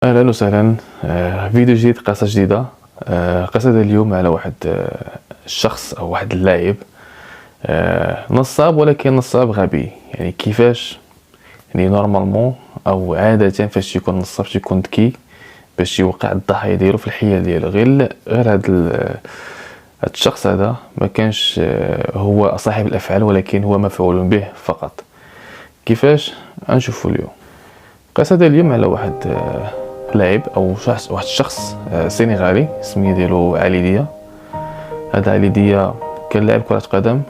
اهلا وسهلا. فيديو جديد، قصة جديدة. قصة اليوم على واحد الشخص او واحد اللاعب نصاب، ولكن نصاب غبي. يعني كيفاش؟ يعني نورمالمون او عادة فاش يكون نصاب يكون ذكي باش يوقع الضحية ديالو في الحيل ديالو. غير هاد الشخص هذا ما كانش هو صاحب الافعال، ولكن هو مفعول به فقط. كيفاش؟ نشوفوا اليوم. قصة اليوم على واحد لاعب او واحد الشخص سنغالي اسمه ديالو علي ديا. هذا علي ديا كان لاعب كرة قدم،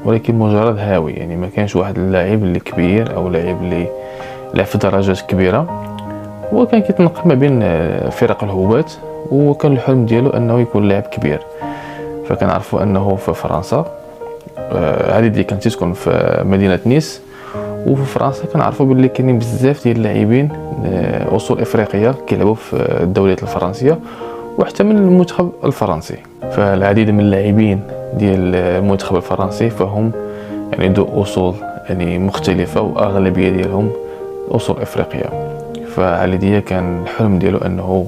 ولكن مجرد هاوي. يعني ما كانش واحد اللاعب اللي كبير او لاعب اللي لعب في درجات كبيرة. هو كان كيتنقل ما بين فرق الهواة، وكان الحلم ديالو انه يكون لاعب كبير. فكان عرفوا انه في فرنسا. علي ديا كان تسكن في مدينة نيس، وفي فرنسا كنعرفوا باللي كاينين بزاف ديال اللاعبين اصول افريقيه كيلعبوا في الدوريات الفرنسيه وحتى من المنتخب الفرنسي. فالعديد من اللاعبين ديال المنتخب الفرنسي فهم يعني ذو اصول يعني مختلفه، واغلبيه ديالهم اصول افريقيه. فعلي ديا كان الحلم ديالو انه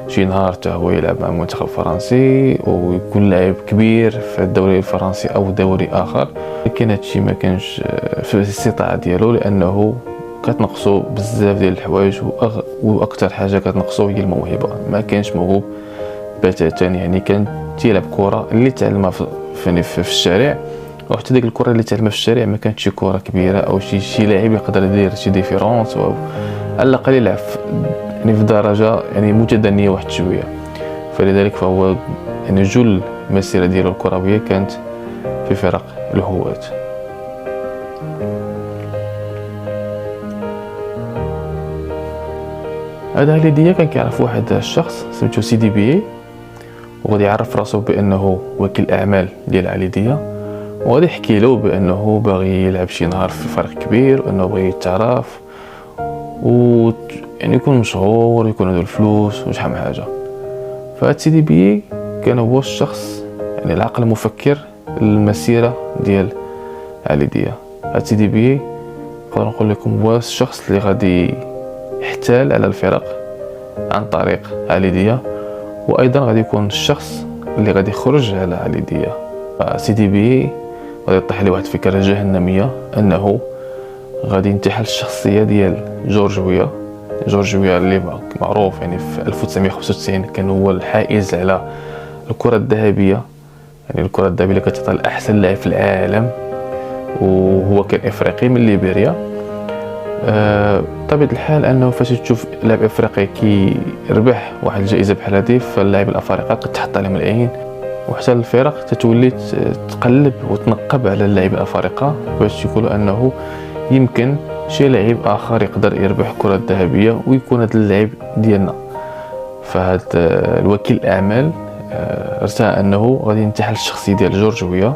شي نهار حتى هو يلعب مع المنتخب الفرنسي ويكون لاعب كبير في الدوري الفرنسي او دوري اخر. لكن هادشي ما كانش في الاستطاعه ديالو، لانه كتنقصو بزاف ديال الحوايج، واكثر حاجه كتنقصو هي الموهبه. ما كانش موهوب بتاتا. يعني كان تيلعب كره اللي تعلمها في الشارع، وحتى ديك الكره اللي تعلمها في الشارع ما كانتش كره كبيره او شي لاعب يقدر يدير شي ديفيرونس، او على الاقل يلعب يعني في درجه يعني متدنيه واحد شويه. فلذلك فهو يعني جل المسيره ديالو الكرويه كانت في فرق الهواة. هذا علي ديا كان كيعرف واحد الشخص سميتو سيدي بي، وغادي يعرف راسو بانه وكيل اعمال ديال علي ديا، وغادي يحكي له بانه باغي يلعب شي نهار في فريق كبير، وانه بغى يتعرف يعني يكون مشهور، يكون عنده الفلوس وشحال من حاجه. فهاد سيدي بي كان هو الشخص يعني العقل المفكر المسيره ديال علي ديا. هاد سيدي بي نقدر نقول لكم هو الشخص اللي غادي يحتال على الفرق عن طريق علي ديا، وايضا غادي يكون الشخص اللي غادي يخرج على علي ديا. سيدي بي غادي يطيح لي واحد الفكره جهنميه، انه غادي ينتحل الشخصيه ديال جورج ويا اللي معروف يعني في 1995 كان هو الحائز على الكره الذهبيه. يعني الكره الذهبيه اللي كتعطى لاحسن لاعب في العالم، وهو كان افريقي من ليبيريا. طبيعة الحال انه فاش تشوف لاعب افريقي كيربح واحد الجائزه بحال هذه، فاللاعب الافارقه كتحط عليهم العين، وحتى الفرق تتولي تقلب وتنقب على اللاعب الافارقه باش يقولوا انه يمكن شي لاعب اخر يقدر يربح الكره الذهبيه ويكون هذا اللاعب ديالنا. فهاد الوكيل الاعمال ارتأى انه غادي ينتحل الشخصيه ديال جورج ويا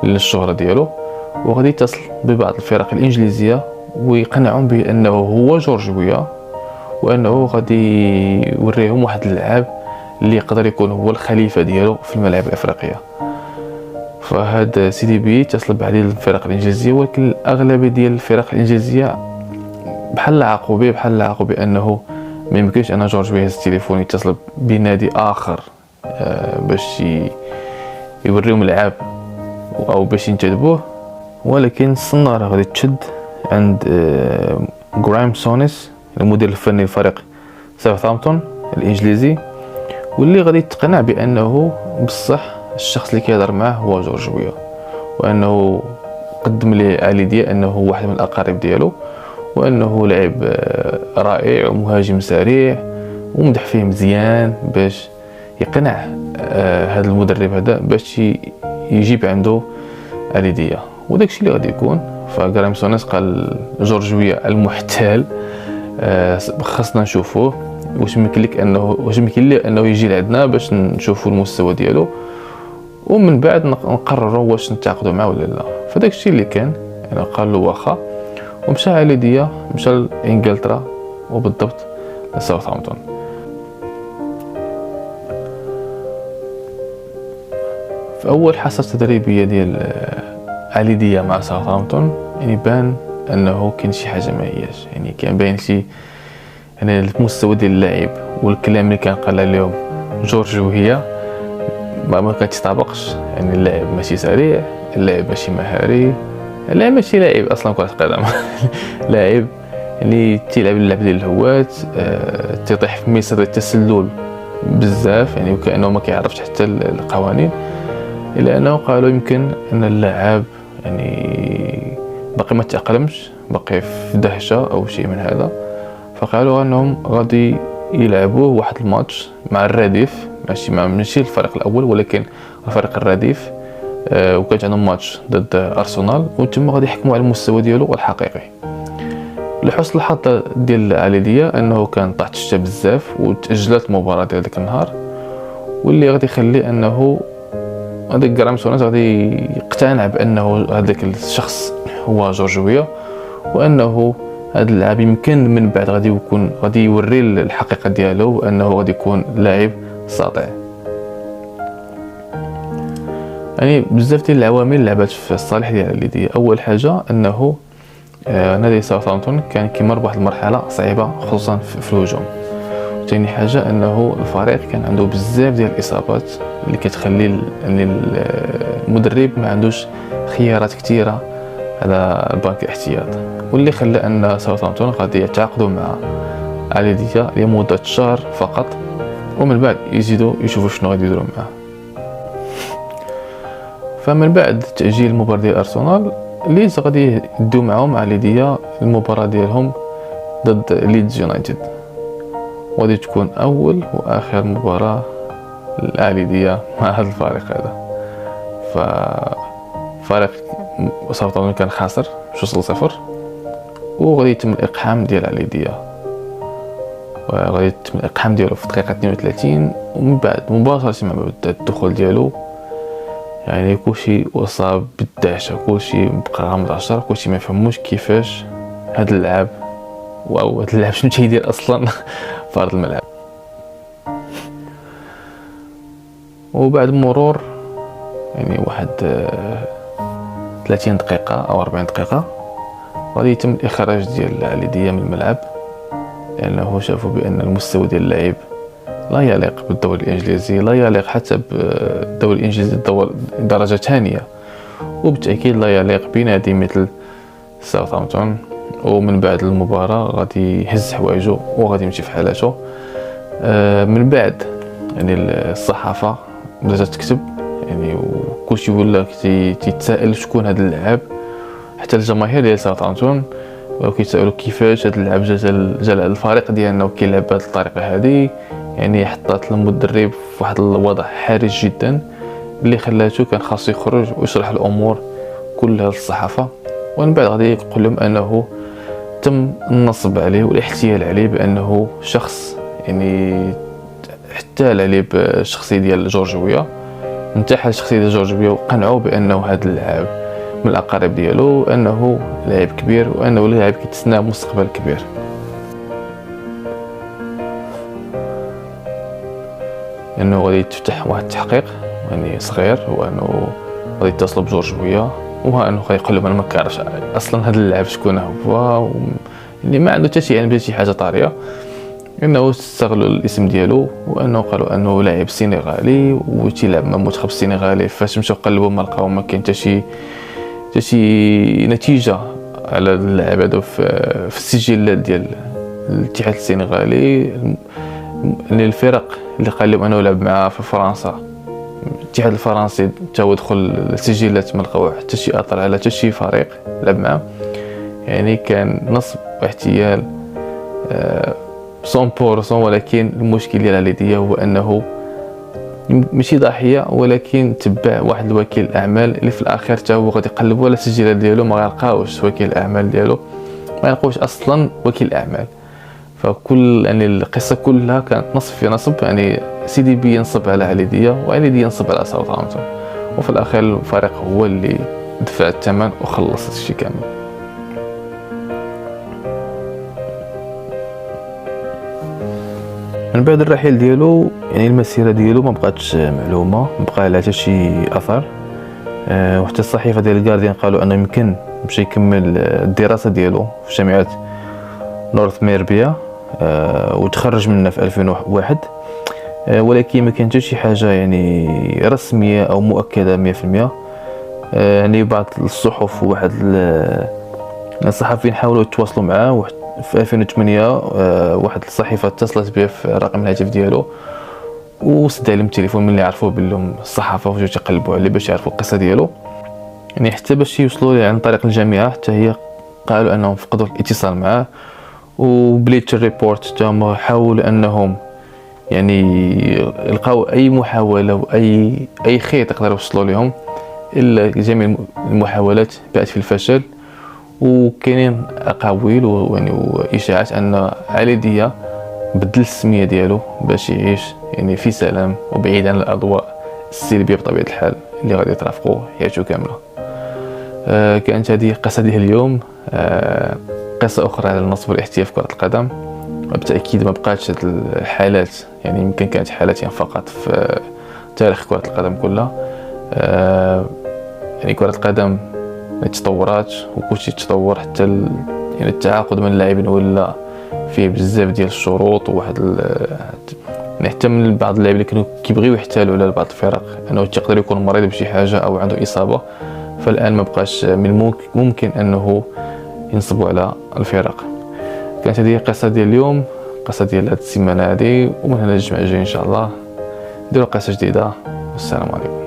للشهره ديالو، وغادي يتصل ببعض الفرق الانجليزيه ويقنعهم بانه هو جورج ويا، وانه غادي يوريهم واحد اللعاب اللي يقدر يكون هو الخليفه ديالو في الملاعب الافريقيه. فهاد سيدي بي اتصل بعديد الفرق الانجليزيه، ولكن الاغلبيه ديال الفرق الانجليزيه بحال عاقوا بانه ما يمكنش ان جورج ويا يهز التليفون يتصل بنادي اخر باش يوريهم اللعاب او باش ينتدبوه. ولكن الصناره غادي تشد عند غرايم سونيس المدير الفني لفريق ساوثهامبتون الانجليزي، واللي غادي تقنع بانه بصح الشخص اللي كيهضر معاه هو جورج ويا، وانه قدم لي علي ديا انه هو واحد من الاقارب ديالو، وانه لاعب رائع ومهاجم سريع ومدح فيه مزيان باش يقنع هذا المدرب هذا باش يجيب عنده علي ديا. وداكشي اللي غادي يكون. فغرايم سونيس قال جورج ويا المحتال خاصنا نشوفوه، واش يمكن ليه انه يجي لعندنا باش نشوفوا المستوى ديالو، ومن بعد نقرروا واش نتعاقدوا معاه ولا لا. فداكشي اللي كان يعني قال له واخا، ومشى علي ديا مشى لانجلترا، وبالضبط لساوثهامبتون. في اول حصه تدريبيه ديال علي ديا مع ساوثهامبتون يعني بان انه كاين شي حاجه ما هياش. يعني كان باين شي يعني المستوى ديال اللاعب والكلام اللي كان قال اليوم جورج وهي ما كتطابقش. يعني اللاعب ماشي سريع، اللاعب ماشي مهاري، اللاعب ماشي لاعب اصلا كرة قدم لاعب يعني تيلعب اللعب ديال الهوات، تيطيح في ميسر التسلل بزاف، يعني وكانه ما كيعرفش حتى القوانين. الا انه قالوا يمكن ان اللاعب يعني باقي ما تاقلمش، باقي في دهشه او شيء من هذا، فقالوا انهم غادي يلعبوا واحد الماتش مع الرديف، ماشي الفريق الاول ولكن الفريق الرديف، وكانت عندهم ماتش ضد ارسنال، وتم غادي يحكموا على المستوى ديالو الحقيقي. لحسن الحظ ديال علي انه كان طاح الشتا بزاف وتاجلت المباراه ديال داك النهار، واللي غادي يخلي انه هذاك جرام سوناس غادي يقتنع بانه هذاك الشخص هو جورج ويا، وانه هذا اللاعب يمكن من بعد غادي يوري الحقيقه ديالو، وانه غادي يكون لاعب ساطع. يعني بزاف ديال العوامل لعبت في الصالح ديال علي. اول حاجه انه نادي ساوثهامبتون كان كيمر بواحد المرحله صعيبه خصوصا في الهجوم. ثاني حاجه انه الفريق كان عنده بزاف ديال الاصابات اللي كتخلي المدرب ما عندوش خيارات كثيره على البنك الاحتياط، واللي خلى ان ساوثهامبتون غادي يتعاقدوا مع علي لمده شهر فقط، ومن بعد يزيدوا يشوفوا شنو غادي يديروا معاه. فمن بعد تاجيل المباراه ديال ارسنال، ليدز غادي يدوا معهم على المباراه ديالهم ضد ليدز يونايتد، وغادي تكون اول واخر مباراه للعليديه مع هذا الفريق هذا. ففريق ساوثهامبتون كان خاسر 2-0، وغادي يتم الاقحام ديال عليديه، وغادي يتم الاقحام ديالو في الدقيقه 32، ومن بعد مباشره مع الدخول ديالو يعني كلشي وصاب بالدهشه، كلشي بقى غامض عشر، كلشي ما يفهموش كيفاش هاد اللعب هاد اللعب شنو تيدير اصلا في ارض الملعب. وبعد مرور يعني واحد 30 دقيقه او 40 دقيقه غادي يتم الاخراج ديال علي من الملعب، لانه شافوا بان المستوى ديال اللاعب لا يليق بالدوري الانجليزي، لا يليق حتى بالدوري الانجليزي درجه ثانيه، وبالتاكيد لا يليق بنادي مثل ساوثهامبتون. ومن بعد المباراه غادي يهز حوايجو وغادي يمشي في حالاته. من بعد يعني الصحافه بدات تكتب يعني، وكلشي ولا تيتسائل شكون هذا اللاعب، حتى الجماهير ديال ساوثهامبتون كيتسائلوا كيفاش هذا اللاعب جا الفريق ديالنا وكيلعب بهذه الطريقه هذه. يعني حطات المدرب في واحد الوضع حرج جدا، اللي خلاته كان خاصو يخرج ويشرح الامور كلها للصحافه. ومن بعد غادي يقول لهم انه تم النصب عليه والاحتيال عليه، بانه شخص يعني احتال عليه بالشخصيه ديال جورج ويا، انتحل الشخصيه ديال جورج ويا، وقنعوا بانه هذا اللاعب من الاقارب ديالو، وانه لاعب كبير، وانه لاعب كيتسنى مستقبل كبير. انه غادي يتفتح واحد التحقيق يعني صغير، هو انه غادي يتصلوا بجورج ويا، وها انه غيقول لهم انا ما كنعرفش اصلا هذا اللاعب شكون هو، اللي ما عنده حتى شي يعني شي حاجه طاريه، انه استغلوا الاسم ديالو، وانه قالوا انه لاعب سينغالي وتيلعب مع المنتخب السينغالي. فاش مشاو قلبوا ما لقاو ما كاين حتى شي نتيجه على اللاعب هذا في السجلات ديال الاتحاد السينغالي. الفرق اللي قال لهم انه لعب معاه في فرنسا، الاتحاد الفرنسي تا هو دخل السجلات ما لقاو حتى شي اثر على حتى شي فريق لعب معاه. يعني كان نصب واحتيال 100%. ولكن المشكل ديال علي هو انه ماشي ضحيه، ولكن تبع واحد الوكيل اعمال اللي في الاخير تا هو غادي يقلبوا على السجلات ديالو، ما غيلقاوش وكيل الاعمال ديالو، ما يلقاوش اصلا وكيل اعمال. فكل يعني القصه كلها كانت نصب في نصب، يعني سيدي بي ينصب على علي وعلي ينصب على ساوثهامبتون، وفي الاخير الفريق هو اللي دفع الثمن وخلص الشيء كامل. من بعد الرحيل ديالو يعني المسيره ديالو ما بقاتش معلومه، ما بقى لها حتى شي اثر. وحتى الصحيفه ديال الجارديان قالوا انه يمكن مشى يكمل الدراسه ديالو في جامعه نورث ميربيا وتخرج منها في 2001. ولكن ما كانت شي حاجه يعني رسميه او مؤكده 100%. يعني بعض الصحف وواحد الصحفيين حاولوا يتواصلوا معاه. في 2008 واحد الصحيفه اتصلت به في رقم الهاتف ديالو وسد عليهم التليفون ملي عرفوا بلهم الصحافه وجاو تيقلبوا عليه باش يعرفوا القصه ديالو. يعني حتى باش يوصلوا ليه عن طريق الجامعه حتى هي قالوا انهم فقدوا الاتصال معاه. وبليتشر ريبورت تاهم حاولوا انهم يعني يلقاو اي محاوله واي خيط يقدروا يوصلوا لهم، الا جميع المحاولات باتت في الفشل. وكاينين اقاويل ويعني واشاعات ان علي ديا بدل السميه ديالو باش يعيش يعني في سلام وبعيد عن الاضواء السلبيه بطبيعه الحال اللي غادي ترافقوا حياته كامله. كانت هذه قصة ديال اليوم. قصة أخرى على النصب والاحتياف في كرة القدم. بالتأكيد ما بقاتش هاد الحالات، يعني يمكن كانت حالتين فقط في تاريخ كرة القدم كلها. يعني كرة القدم تطورات وكلشي تطور، حتى يعني التعاقد من اللاعبين ولا فيه بزاف ديال الشروط وواحد يعني حتى من بعض اللاعبين اللي كانوا كيبغيو يحتالوا على بعض الفرق انه يقدر يكون مريض بشي حاجه او عنده اصابه، فالان ما بقاش من ممكن انه ينصبوا على الفرق. كانت هذه قصه ديال اليوم، قصه ديال هذه السيمانه هذه، ومن هنا الجمعه الجايه ان شاء الله نديروا قصه جديده. والسلام عليكم.